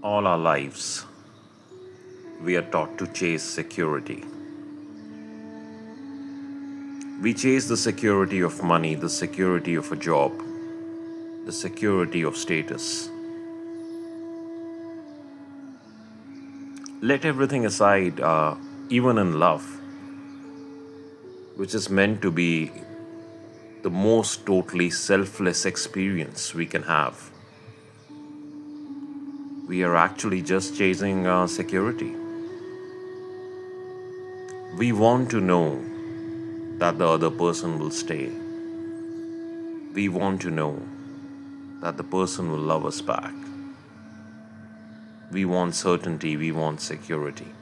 All our lives, we are taught to chase security. We chase the security of money, the security of a job, the security of status. Let everything aside, even in love, which is meant to be the most totally selfless experience we can have. We are actually just chasing security. We want to know that the other person will stay. We want to know that the person will love us back. We want certainty, we want security.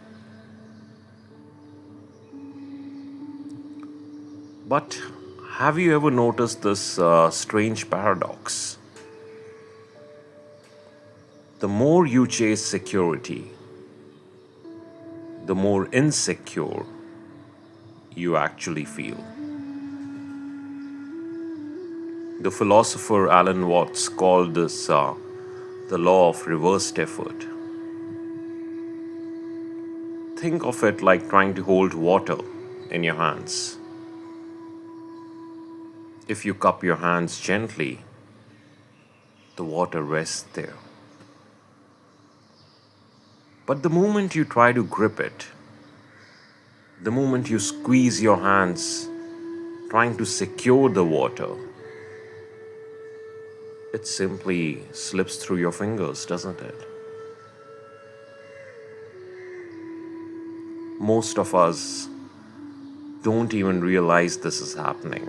But have you ever noticed this strange paradox? The more you chase security, the more insecure you actually feel. The philosopher Alan Watts called this the law of reversed effort. Think of it like trying to hold water in your hands. If you cup your hands gently, the water rests there. But the moment you try to grip it, the moment you squeeze your hands trying to secure the water, it simply slips through your fingers, doesn't it? Most of us don't even realize this is happening.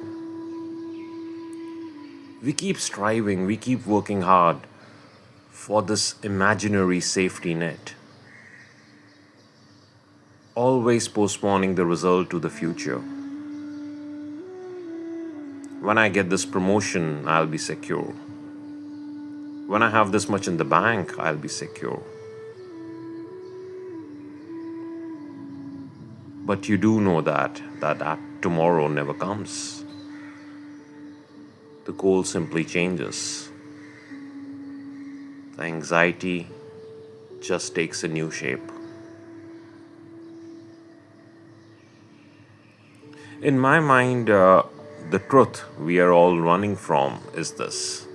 We keep striving, we keep working hard for this imaginary safety net, always postponing the result to the future. When I get this promotion, I'll be secure. When I have this much in the bank, I'll be secure. But you do know that tomorrow never comes. The goal simply changes. The anxiety just takes a new shape. In my mind, the truth we are all running from is this: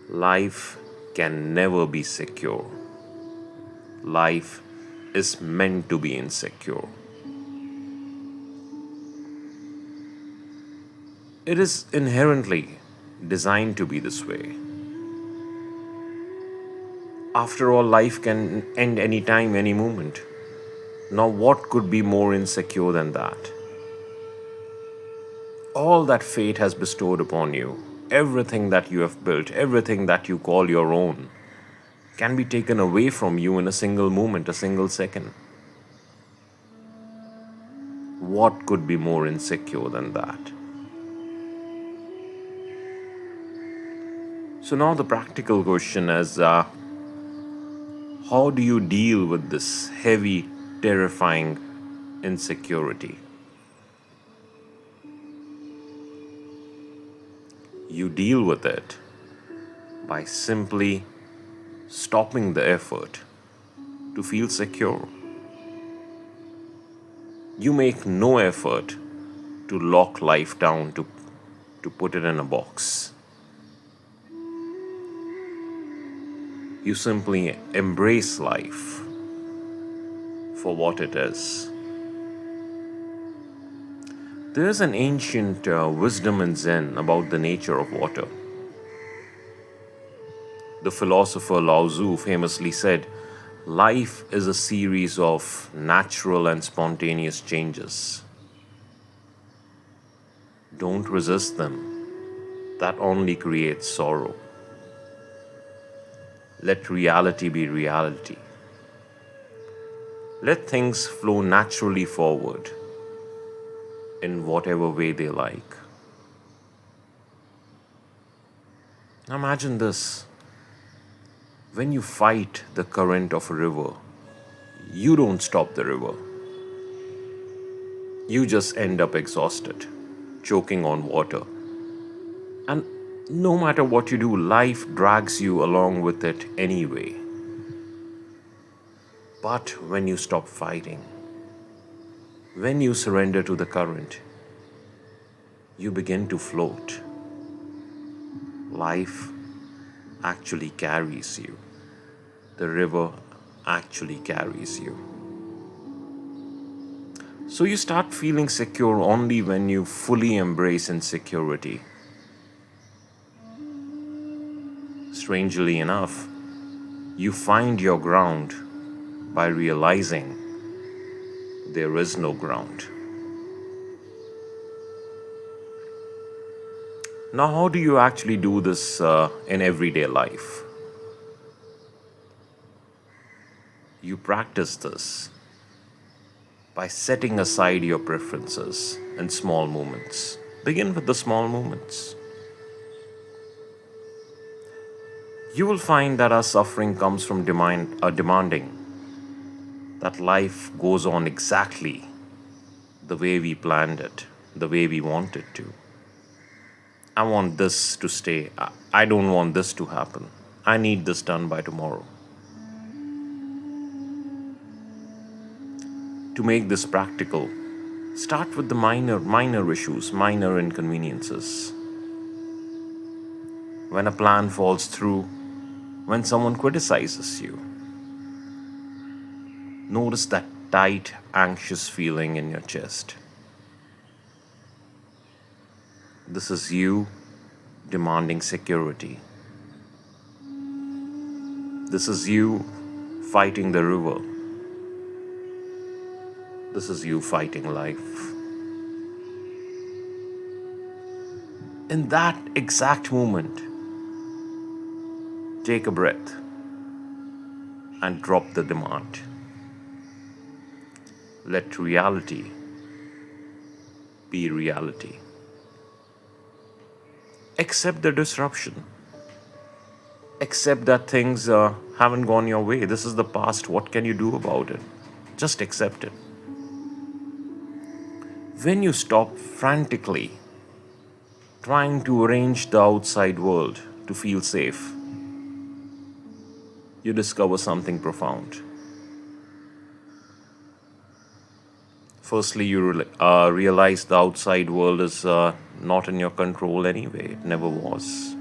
life can never be secure. Life is meant to be insecure. It is inherently designed to be this way. After all, life can end any time, any moment. Now, what could be more insecure than that? All that fate has bestowed upon you, everything that you have built, everything that you call your own, can be taken away from you in a single moment, a single second. What could be more insecure than that? So now the practical question is, how do you deal with this heavy, terrifying insecurity? You deal with it by simply stopping the effort to feel secure. You make no effort to lock life down, to put it in a box. You simply embrace life for what it is. There is an ancient wisdom in Zen about the nature of water. The philosopher Lao Tzu famously said, "Life is a series of natural and spontaneous changes. Don't resist them. That only creates sorrow. Let reality be reality. Let things flow naturally forward in whatever way they like." Imagine this. When you fight the current of a river, you don't stop the river. You just end up exhausted, choking on water. And no matter what you do, life drags you along with it anyway. But when you stop fighting, when you surrender to the current, you begin to float. Life actually carries you. The river actually carries you. So you start feeling secure only when you fully embrace insecurity. Strangely enough, you find your ground by realizing there is no ground. Now, how do you actually do this in everyday life? You practice this by setting aside your preferences in small moments. Begin with the small moments. You will find that our suffering comes from demanding that life goes on exactly the way we planned it, the way we want it to. I want this to stay. I don't want this to happen. I need this done by tomorrow. To make this practical, start with the minor issues, minor inconveniences. When a plan falls through, when someone criticizes you, notice that tight, anxious feeling in your chest. This is you demanding security. This is you fighting the river. This is you fighting life. In that exact moment, take a breath and drop the demand. Let reality be reality. Accept the disruption. Accept that things haven't gone your way. This is the past. What can you do about it? Just accept it. When you stop frantically trying to arrange the outside world to feel safe, you discover something profound. Firstly, you realize the outside world is not in your control anyway. It never was.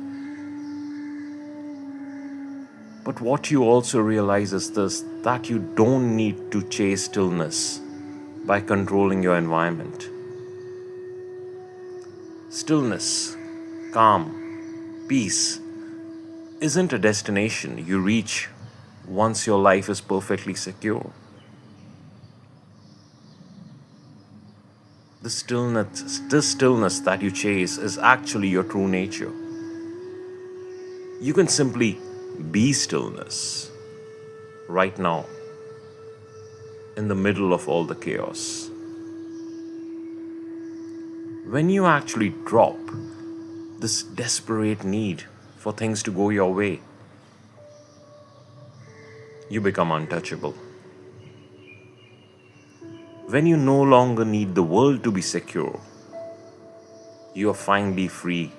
But what you also realize is this, that you don't need to chase stillness by controlling your environment. Stillness, calm, peace isn't a destination you reach once your life is perfectly secure. This stillness that you chase is actually your true nature. You can simply be stillness right now in the middle of all the chaos. When you actually drop this desperate need for things to go your way, you become untouchable. When you no longer need the world to be secure, you are finally free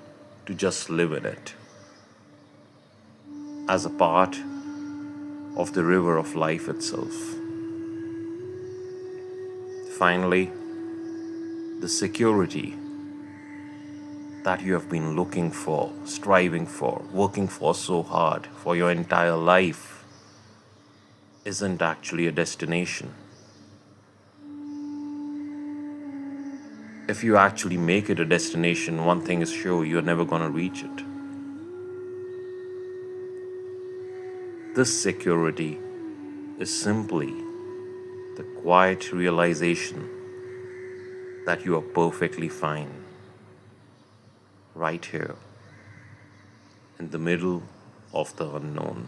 to just live in it as a part of the river of life itself. Finally, the security that you have been looking for, striving for, working for so hard for your entire life isn't actually a destination. If you actually make it a destination, one thing is sure, you're never going to reach it. This security is simply the quiet realization that you are perfectly fine right here in the middle of the unknown.